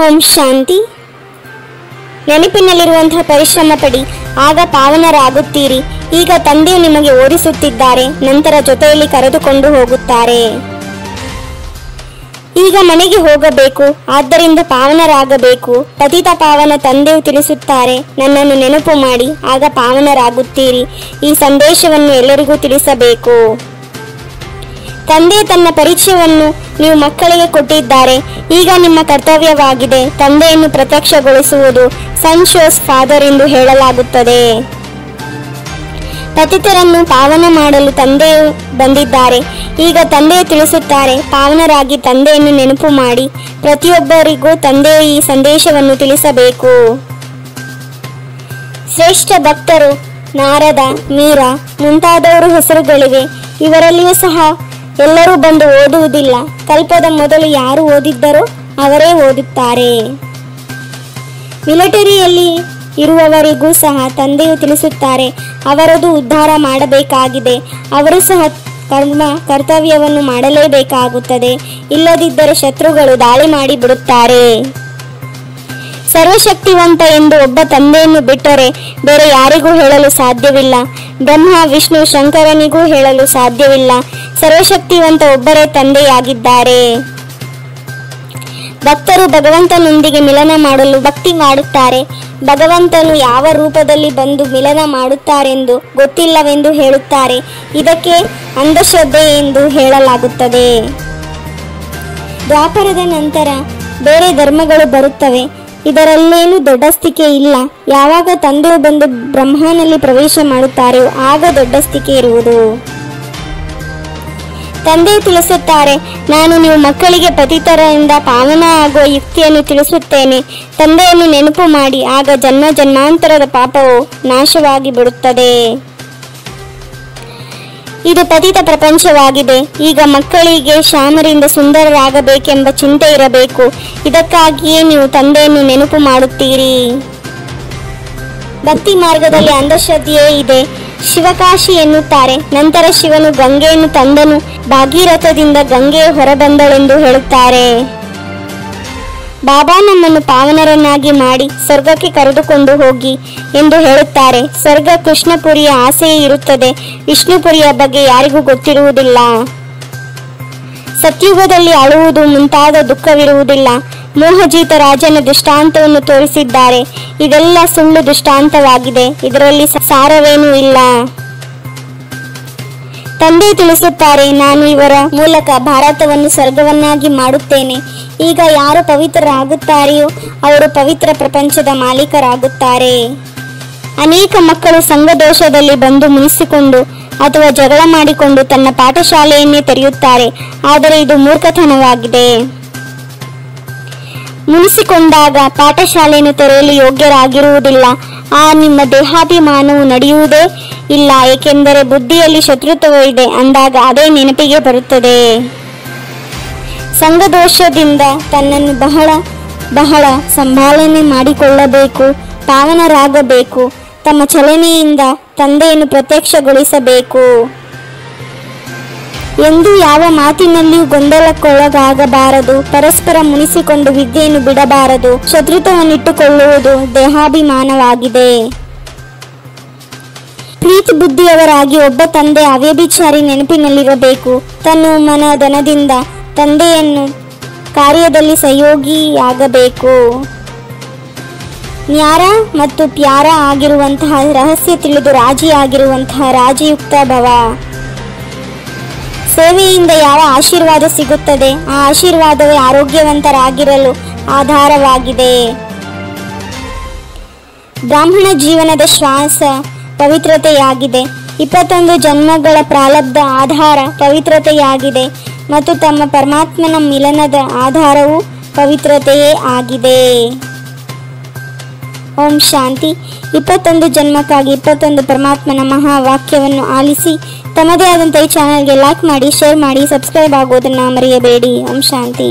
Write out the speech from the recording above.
ಓಂ ಶಾಂತಿ. ನೆನಪಿನಲ್ಲಿರುವಂತಹ ಪರಿಶ್ರಮ ಪಡಿ, ಆಗ ಪಾವನರಾಗುತ್ತೀರಿ. ಈಗ ತಂದೆಯು ನಿಮಗೆ ಓದಿಸುತ್ತಿದ್ದಾರೆ, ನಂತರ ಜೊತೆಯಲ್ಲಿ ಕರೆದುಕೊಂಡು ಹೋಗುತ್ತಾರೆ. ಈಗ ಮನೆಗೆ ಹೋಗಬೇಕು, ಆದ್ದರಿಂದ ಪಾವನರಾಗಬೇಕು. ಪತಿತ ಪಾವನ ತಂದೆಯು ತಿಳಿಸುತ್ತಾರೆ, ನನ್ನನ್ನು ನೆನಪು ಮಾಡಿ, ಆಗ ಪಾವನರಾಗುತ್ತೀರಿ. ಈ ಸಂದೇಶವನ್ನು ಎಲ್ಲರಿಗೂ ತಿಳಿಸಬೇಕು. ತಂದೆ ತನ್ನ ಪರಿಚಯವನ್ನು ನೀವು ಮಕ್ಕಳಿಗೆ ಕೊಟ್ಟಿದ್ದಾರೆ. ಈಗ ನಿಮ್ಮ ಕರ್ತವ್ಯವಾಗಿದೆ ತಂದೆಯನ್ನು ಪ್ರತ್ಯಕ್ಷಗೊಳಿಸುವುದು. ಸನ್ ಶೋಸ್ ಫಾದರ್ ಎಂದು ಹೇಳಲಾಗುತ್ತದೆ. ಪತಿತರನ್ನು ಪಾವನ ಮಾಡಲು ತಂದೆಯು ಬಂದಿದ್ದಾರೆ. ಈಗ ತಂದೆಯು ತಿಳಿಸುತ್ತಾರೆ, ಪಾವನರಾಗಿ ತಂದೆಯನ್ನು ನೆನಪು ಮಾಡಿ. ಪ್ರತಿಯೊಬ್ಬರಿಗೂ ತಂದೆಯು ಈ ಸಂದೇಶವನ್ನು ತಿಳಿಸಬೇಕು. ಶ್ರೇಷ್ಠ ಭಕ್ತರು ನಾರದ, ಮೀರಾ ಮುಂತಾದವರು ಹೆಸರುಗಳಿವೆ. ಇವರಲ್ಲಿಯೂ ಸಹ ಎಲ್ಲರೂ ಬಂದು ಓದುವುದಿಲ್ಲ. ಕಲ್ಪದ ಮೊದಲು ಯಾರು ಓದಿದ್ದರೋ ಅವರೇ ಓದುತ್ತಾರೆ. ಮಿಲಿಟರಿಯಲ್ಲಿ ಇರುವವರಿಗೂ ಸಹ ತಂದೆಯು ತಿಳಿಸುತ್ತಾರೆ, ಅವರದು ಉದ್ಧಾರ ಮಾಡಬೇಕಾಗಿದೆ. ಅವರು ಸಹ ಕರ್ತವ್ಯವನ್ನು ಮಾಡಲೇಬೇಕಾಗುತ್ತದೆ. ಇಲ್ಲದಿದ್ದರೆ ಶತ್ರುಗಳು ದಾಳಿ ಮಾಡಿ ಬಿಡುತ್ತಾರೆ. ಸರ್ವಶಕ್ತಿವಂತ ಎಂದು ಒಬ್ಬ ತಂದೆಯನ್ನು ಬಿಟ್ಟರೆ ಬೇರೆ ಯಾರಿಗೂ ಹೇಳಲು ಸಾಧ್ಯವಿಲ್ಲ. ಬ್ರಹ್ಮ, ವಿಷ್ಣು, ಶಂಕರನಿಗೂ ಹೇಳಲು ಸಾಧ್ಯವಿಲ್ಲ. ಸರ್ವಶಕ್ತಿವಂತ ಒಬ್ಬರೇ ತಂದೆಯಾಗಿದ್ದಾರೆ. ಭಕ್ತರು ಭಗವಂತನೊಂದಿಗೆ ಮಿಲನ ಮಾಡಲು ಭಕ್ತಿ ಮಾಡುತ್ತಾರೆ. ಭಗವಂತನು ಯಾವ ರೂಪದಲ್ಲಿ ಬಂದು ಮಿಲನ ಮಾಡುತ್ತಾರೆಂದು ಗೊತ್ತಿಲ್ಲವೆಂದು ಹೇಳುತ್ತಾರೆ. ಇದಕ್ಕೆ ಅಂಧಶ್ರದ್ಧೆ ಎಂದು ಹೇಳಲಾಗುತ್ತದೆ. ದ್ವಾಪರದ ನಂತರ ಬೇರೆ ಧರ್ಮಗಳು ಬರುತ್ತವೆ. ಇದರಲ್ಲೇನು ದೊಡ್ಡಸ್ತಿಕೆ ಇಲ್ಲ. ಯಾವಾಗ ತಂದೆಯು ಬಂದು ಬ್ರಹ್ಮನಲ್ಲಿ ಪ್ರವೇಶ ಮಾಡುತ್ತಾರೆಯೋ ಆಗ ದೊಡ್ಡಸ್ತಿಕೆ ಇರುವುದು. ತಂದೆಯು ತಿಳಿಸುತ್ತಾರೆ, ನಾನು ನೀವು ಮಕ್ಕಳಿಗೆ ಪತಿತರಿಂದ ಪಾವನ ಆಗುವ ಯುಕ್ತಿಯನ್ನು ತಿಳಿಸುತ್ತೇನೆ. ತಂದೆಯನ್ನು ನೆನಪು ಮಾಡಿ, ಆಗ ಜನ್ಮ ಜನ್ಮಾಂತರದ ಪಾಪವು ನಾಶವಾಗಿ ಬಿಡುತ್ತದೆ. ಇದು ಪತಿತ ಪ್ರಪಂಚವಾಗಿದೆ. ಈಗ ಮಕ್ಕಳಿಗೆ ಶ್ಯಾಮರಿಂದ ಸುಂದರರಾಗಬೇಕೆಂಬ ಚಿಂತೆ ಇರಬೇಕು. ಇದಕ್ಕಾಗಿಯೇ ನೀವು ತಂದೆಯನ್ನು ನೆನಪು ಮಾಡುತ್ತೀರಿ. ಭಕ್ತಿ ಮಾರ್ಗದಲ್ಲಿ ಅಂಧಶ್ರದ್ಧೆಯೇ ಇದೆ. ಶಿವಕಾಶಿ ಎನ್ನುತ್ತಾರೆ. ನಂತರ ಶಿವನು ಗಂಗೆಯನ್ನು ತಂದನು. ಭಾಗೀರಥದಿಂದ ಗಂಗೆಯು ಹೊರಬಂದಳೆಂದು ಹೇಳುತ್ತಾರೆ. ಬಾಬಾ ನಮ್ಮನ್ನು ಪಾವನರನ್ನಾಗಿ ಮಾಡಿ ಸ್ವರ್ಗಕ್ಕೆ ಕರೆದುಕೊಂಡು ಹೋಗಿ ಎಂದು ಹೇಳುತ್ತಾರೆ. ಸ್ವರ್ಗ ಕೃಷ್ಣಪುರಿಯ ಆಸೆಯೇ ಇರುತ್ತದೆ. ವಿಷ್ಣುಪುರಿಯ ಬಗ್ಗೆ ಯಾರಿಗೂ ಗೊತ್ತಿರುವುದಿಲ್ಲ. ಸತ್ಯುಗದಲ್ಲಿ ಅಳುವುದು ಮುಂತಾದ ದುಃಖವಿರುವುದಿಲ್ಲ. ಮೋಹಜೀತ ರಾಜನ ದೃಷ್ಟಾಂತವನ್ನು ತೋರಿಸಿದ್ದಾರೆ. ಇದೆಲ್ಲ ಸುಳ್ಳು ದೃಷ್ಟಾಂತವಾಗಿದೆ. ಇದರಲ್ಲಿ ಸಾರವೇನೂ ಇಲ್ಲ. ತಂದೆ ತಿಳಿಸುತ್ತಾರೆ, ನಾನು ಇವರ ಮೂಲಕ ಭಾರತವನ್ನು ಸ್ವರ್ಗವನ್ನಾಗಿ ಮಾಡುತ್ತೇನೆ. ಈಗ ಯಾರು ಪವಿತ್ರರಾಗುತ್ತಾರೆಯೋ ಅವರು ಪವಿತ್ರ ಪ್ರಪಂಚದ ಮಾಲೀಕರಾಗುತ್ತಾರೆ. ಅನೇಕ ಮಕ್ಕಳು ಸಂಘದೋಷದಲ್ಲಿ ಬಂದು ಮುನಿಸಿಕೊಂಡು ಅಥವಾ ಜಗಳ ಮಾಡಿಕೊಂಡು ತನ್ನ ಪಾಠಶಾಲೆಯನ್ನೇ ತೆರೆಯುತ್ತಾರೆ. ಆದರೆ ಇದು ಮೂರ್ಖತನವಾಗಿದೆ. ಮುನಿಸಿಕೊಂಡಾಗ ಪಾಠಶಾಲೆಯನ್ನು ತೆರೆಯಲು ಯೋಗ್ಯರಾಗಿರುವುದಿಲ್ಲ. ನಿಮ್ಮ ದೇಹಾಭಿಮಾನವು ನಡೆಯುವುದೇ ಇಲ್ಲ. ಏಕೆಂದರೆ ಬುದ್ಧಿಯಲ್ಲಿ ಶತ್ರುತ್ವವಿದೆ ಅಂದಾಗ ಅದೇ ನೆನಪಿಗೆ ಬರುತ್ತದೆ. ಸಂಘದೋಷದಿಂದ ತನ್ನನ್ನು ಬಹಳ ಸಂಭಾಲನೆ ಮಾಡಿಕೊಳ್ಳಬೇಕು. ಪಾವನರಾಗಬೇಕು. ತಮ್ಮ ಚಲನೆಯಿಂದ ತಂದೆಯನ್ನು ಪ್ರತ್ಯಕ್ಷಗೊಳಿಸಬೇಕು. ಎಂದು ಯಾವ ಮಾತಿನಲ್ಲಿಯೂ ಗೊಂದಲಕ್ಕೊಳಗಾಗಬಾರದು. ಪರಸ್ಪರ ಮುನಿಸಿಕೊಂಡು ವಿದ್ಯೆಯನ್ನು ಬಿಡಬಾರದು. ಶತ್ರುತ್ವವನ್ನಿಟ್ಟುಕೊಳ್ಳುವುದು ದೇಹಾಭಿಮಾನವಾಗಿದೆ. ಪ್ರೀತಿ ಬುದ್ಧಿಯವರಾಗಿ ಒಬ್ಬ ತಂದೆ ಅವ್ಯಭಿಚಾರಿ ನೆನಪಿನಲ್ಲಿರಬೇಕು. ತನ್ನ ಮನ ಧನದಿಂದ ತಂದೆಯನ್ನು ಕಾರ್ಯದಲ್ಲಿ ಸಹಯೋಗಿಯಾಗಬೇಕು. ನ್ಯಾರ ಮತ್ತು ಪ್ಯಾರ ಆಗಿರುವಂತಹ ರಹಸ್ಯ ತಿಳಿದು ರಾಜಿಯಾಗಿರುವಂತಹ ರಾಜಿಯುಕ್ತ ಭವ. ಸೇವೆಯಿಂದ ಯಾವ ಆಶೀರ್ವಾದ ಸಿಗುತ್ತದೆ, ಆ ಆಶೀರ್ವಾದವೇ ಆರೋಗ್ಯವಂತರಾಗಿರಲು ಆಧಾರವಾಗಿದೆ. ಬ್ರಾಹ್ಮಣ ಜೀವನದ ಶ್ವಾಸ ಪವಿತ್ರತೆಯಾಗಿದೆ. 21 ಜನ್ಮಗಳ ಪ್ರಾರಬ್ಧ ಆಧಾರ ಪವಿತ್ರತೆಯಾಗಿದೆ ಮತ್ತು ತಮ್ಮ ಪರಮಾತ್ಮನ ಮಿಲನದ ಆಧಾರವು ಪವಿತ್ರತೆಯೇ ಆಗಿದೆ. ಓಂ ಶಾಂತಿ. 21 ಜನ್ಮಕ್ಕಾಗಿ 21 ಪರಮಾತ್ಮನ ಮಹಾವಾಕ್ಯವನ್ನು ಆಲಿಸಿ ತಮ್ಮದೇ ಆದಂಥ ಈ ಚಾನಲ್ಗೆ ಲೈಕ್ ಮಾಡಿ, ಶೇರ್ ಮಾಡಿ, ಸಬ್ಸ್ಕ್ರೈಬ್ ಆಗೋದನ್ನು ಮರೆಯಬೇಡಿ. ಓಂ ಶಾಂತಿ.